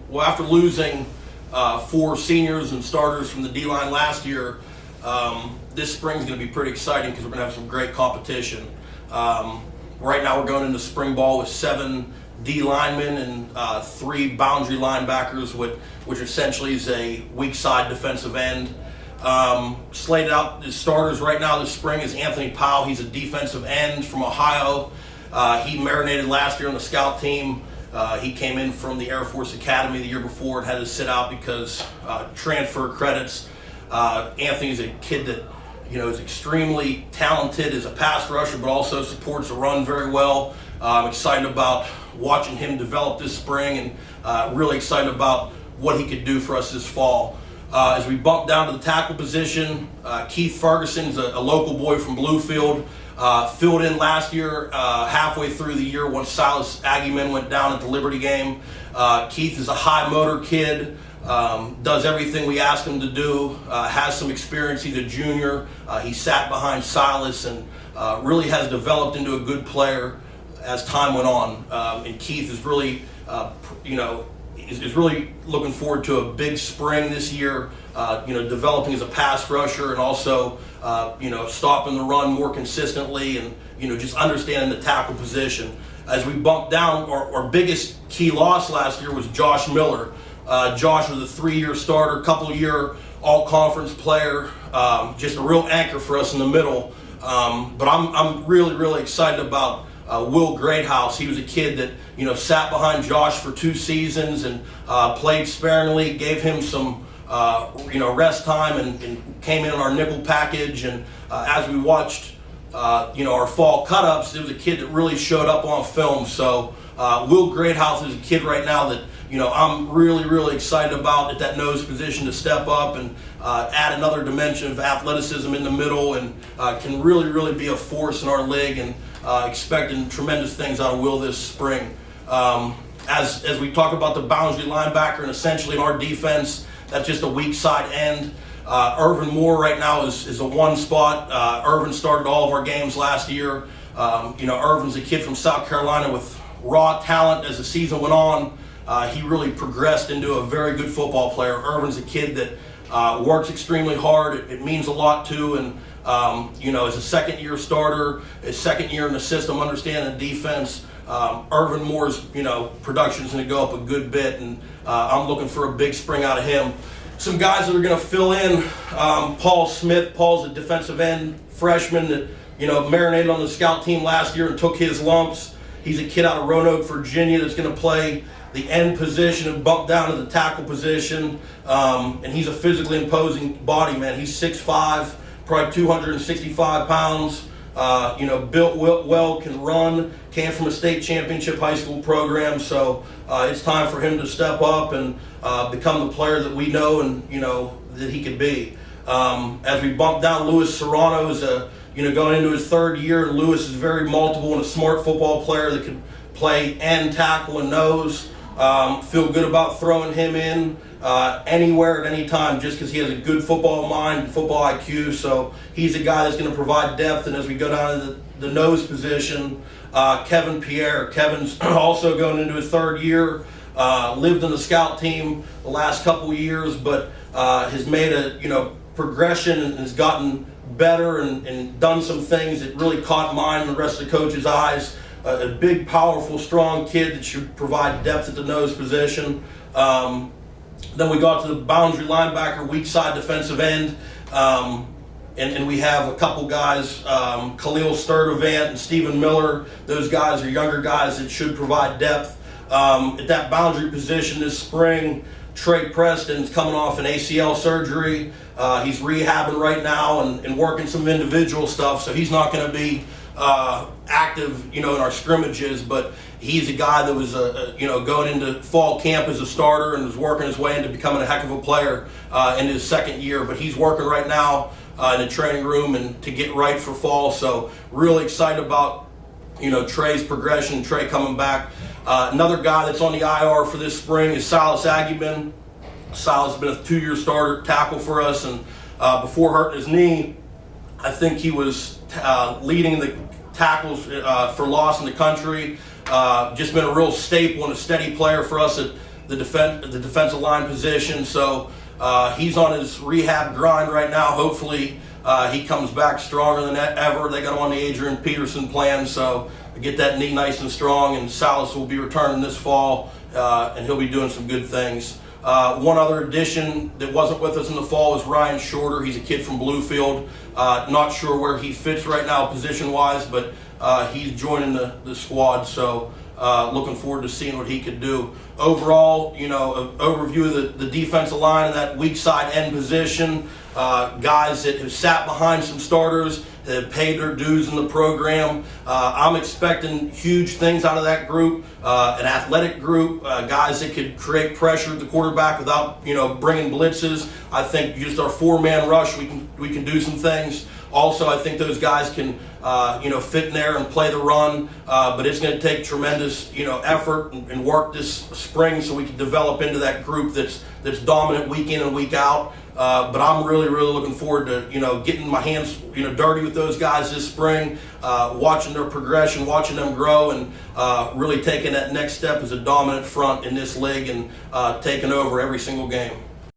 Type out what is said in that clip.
Well, after losing 4 seniors and starters from the D-line last year, this spring is going to be pretty exciting because we're going to have some great competition. Right now we're going into spring ball with 7 D linemen and 3 boundary linebackers, which essentially is a weak side defensive end. Slated out as starters right now this spring is Anthony Powell. He's a defensive end from Ohio. He marinated last year on the scout team. He came in from the Air Force Academy the year before and had to sit out because transfer credits. Anthony's a kid that is extremely talented as a pass rusher, but also supports the run very well. I'm excited about watching him develop this spring and really excited about what he could do for us this fall. As we bump down to the tackle position, Keith Ferguson's a local boy from Bluefield. Filled in last year, halfway through the year when Silas Aggieman went down at the Liberty game. Keith is a high motor kid, does everything we ask him to do, has some experience. He's a junior. He sat behind Silas and really has developed into a good player as time went on. And Keith is really, is really looking forward to a big spring this year, developing as a pass rusher and also, stopping the run more consistently and, just understanding the tackle position. As we bump down, our biggest key loss last year was Josh Miller. Josh was a 3-year starter, couple-year all-conference player, just a real anchor for us in the middle. But I'm really, really excited about Will Greathouse. He was a kid that, sat behind Josh for 2 seasons and played sparingly, gave him some, rest time and came in on our nickel package. And as we watched, our fall cut-ups, it was a kid that really showed up on film. So Will Greathouse is a kid right now that, I'm really, really excited about at that nose position to step up and add another dimension of athleticism in the middle and can really, really be a force in our league and expecting tremendous things out of Will this spring. As we talk about the boundary linebacker and essentially in our defense, that's just a weak side end. Irvin Moore right now is a 1 spot. Irvin started all of our games last year. Irvin's a kid from South Carolina with raw talent. As the season went on, he really progressed into a very good football player. Irvin's a kid that works extremely hard. It means a lot to, and as a 2nd-year starter, his 2nd year in the system, understanding the defense, Irvin Moore's production is going to go up a good bit, and I'm looking for a big spring out of him. Some guys that are going to fill in, Paul Smith. Paul's a defensive end freshman that marinated on the scout team last year and took his lumps. He's a kid out of Roanoke, Virginia that's going to play the end position and bump down to the tackle position. And he's a physically imposing body, man. He's 6'5", probably 265 pounds. Built well, can run, came from a state championship high school program. So it's time for him to step up and become the player that we know and, that he could be. As we bump down, Louis Serrano is going into his 3rd year, and Louis is very multiple and a smart football player that can play end, tackle, and nose. Feel good about throwing him in anywhere at any time just because he has a good football mind and football IQ. So he's a guy that's going to provide depth. And as we go down to the nose position, Kevin Pierre. Kevin's also going into his 3rd year, lived on the scout team the last couple years, but has made a progression and has gotten better and done some things that really caught mine and the rest of the coach's eyes. A big, powerful, strong kid that should provide depth at the nose position. Then we got to the boundary linebacker, weak side defensive end. And we have a couple guys, Khalil Sturdivant and Stephen Miller. Those guys are younger guys that should provide depth. At that boundary position this spring, Trey Preston's coming off an ACL surgery. He's rehabbing right now and working some individual stuff, so he's not going to be active, in our scrimmages, but he's a guy that was, going into fall camp as a starter and was working his way into becoming a heck of a player in his 2nd year. But he's working right now in the training room and to get right for fall. So really excited about, Trey's progression, Trey coming back. Another guy that's on the IR for this spring is Silas Aggieman. Silas has been a 2-year starter tackle for us, and before hurting his knee, I think he was leading the tackles for loss in the country. Just been a real staple and a steady player for us at the defensive line position. So he's on his rehab grind right now. Hopefully he comes back stronger than ever. They got him on the Adrian Peterson plan, so get that knee nice and strong. And Salas will be returning this fall, and he'll be doing some good things. One other addition that wasn't with us in the fall was Ryan Shorter. He's a kid from Bluefield. Not sure where he fits right now position-wise, but he's joining the squad. So looking forward to seeing what he could do. Overall, an overview of the defensive line and that weak side end position. Guys that have sat behind some starters, that have paid their dues in the program. I'm expecting huge things out of that group, an athletic group, guys that could create pressure at the quarterback without bringing blitzes. I think just our 4-man rush, we can do some things. Also, I think those guys can fit in there and play the run, but it's going to take tremendous effort and work this spring so we can develop into that group that's dominant week in and week out. But I'm really looking forward to getting my hands dirty with those guys this spring, watching their progression, watching them grow, and really taking that next step as a dominant front in this league and taking over every single game.